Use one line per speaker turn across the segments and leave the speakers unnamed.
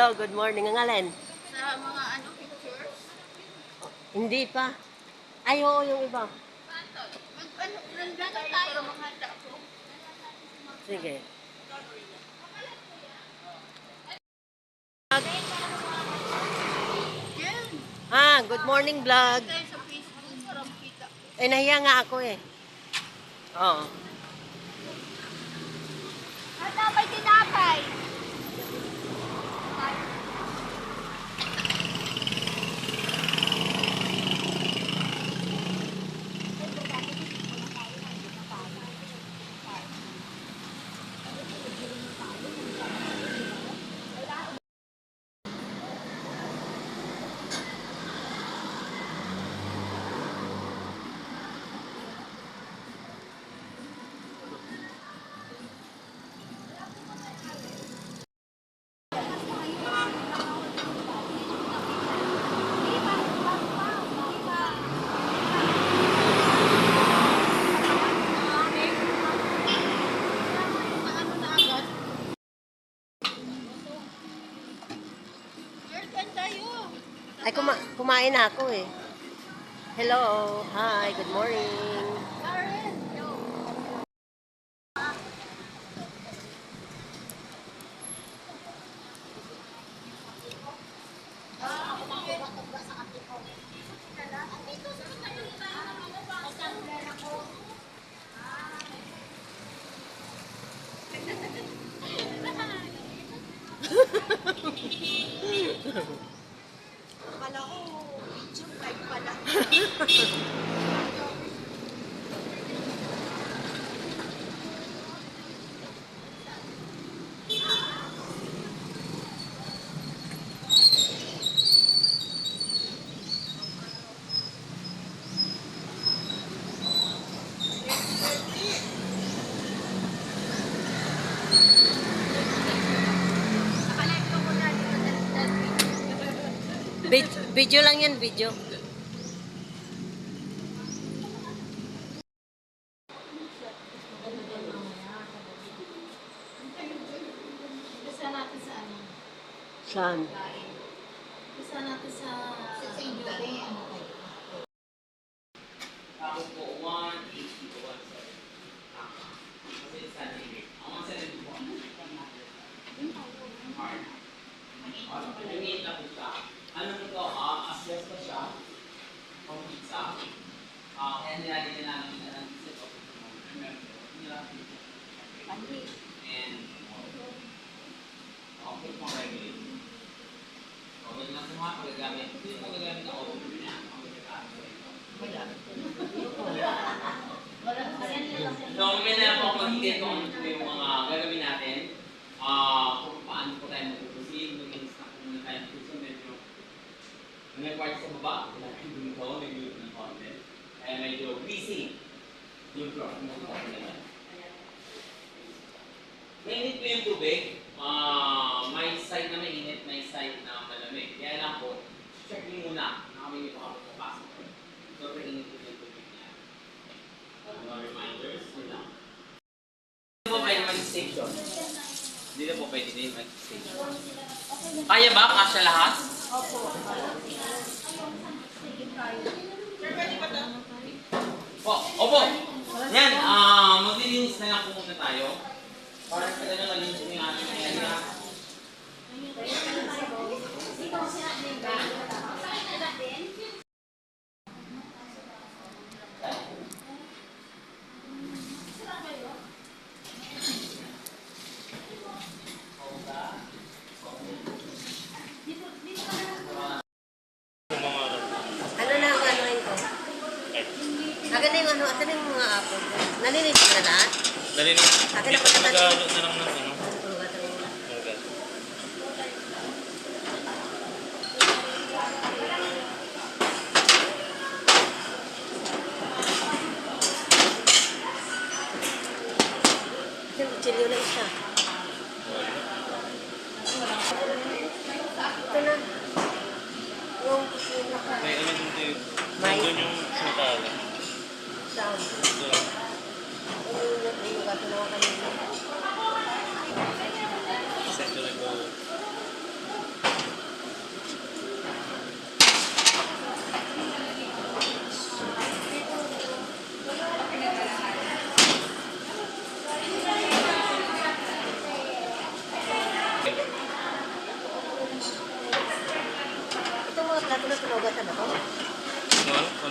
Hello, good morning. Ang alin?
Sa mga pictures?
Hindi pa. Ay, oo, yung iba.
Nandito tayo. Mahanda ko.
Sige.
Yan.
Good morning vlog.
Tayo sa Facebook para makita.
Eh, nahiya nga ako eh. Oo.
May tinapay.
Ay, kumain na ako eh. Hello. Hi, good morning.
Akala ko, YouTube live pala. Nakalive ko muna dito sa
Video lang yan, video.
Gusto natin sa ano?
Saan?
Gusto natin sa St. Jude.
Ano ito? Aswes pa siya. Pang pizza. Kaya nilalagyan namin na ng set of and okay pang regulate. Okay lang sa mga pagagamit. Hindi mo magagamit ng oven niya. So, may na po ako mag-higit kung ano yung mga gagawin natin. Kung paano po tayo mag-proceed. Mag-instack po muna tayo ng puso. Medyo may part sa baba. Kailangan dito. Nag-loop ng content. Kaya medyo busy yung floor. Mainit po yung tubig. May side na mainit, may side na malamig. Kaya lang po, check nyo muna na kami nito ako papasok. Sobrang init po yung tubig niya. Mga reminders, yun lang. Hindi po pwede mag-station. Hindi na po pwede din mag-station. Kaya ba? Kasya lahat?
Opo. Sige tayo. Sir, pwede ba ito?
Opo! Yan, maglilinis na lang po muna tayo. Para sa ganun malinis yung ating area.
Ano na ang anuhin ko? Agad na yung ano, asan na yung mga apple ko? Nalinis na lahat?
Nalinis.
Akin na pala
Mag-aalok na lang ng ano.
Pulugat na yung
Magat.
chili na isa. Ito na. Yung kusina ka.
May ano dun tayo.
May?
Nandun yung sintala.
Saan?
Doon.
Yung gato naman kanina.
Sento na go.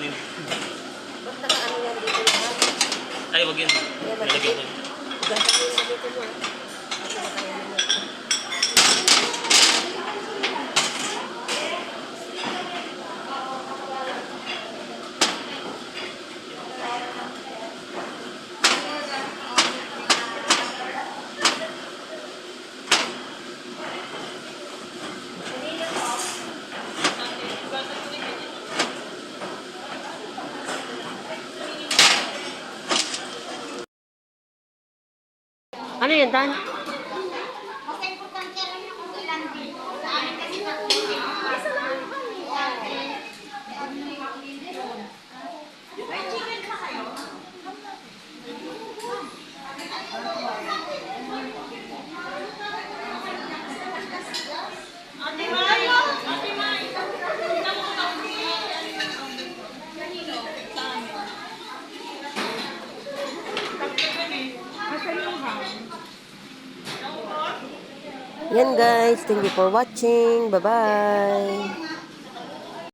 kanin.
Ba't naka-ano yan dito lahat?
Ay, wag yun.
Kaya
Nalagyan ko.
gagawin mo dito mo. Kasi nakayan mo. Ano yan, Dan?
Mas importante rin yung ilan dito. Sa amin kasi natulog. May chicken pa kayo? Ate May! Ate May!
Yan guys, thank you for watching. Bye-bye.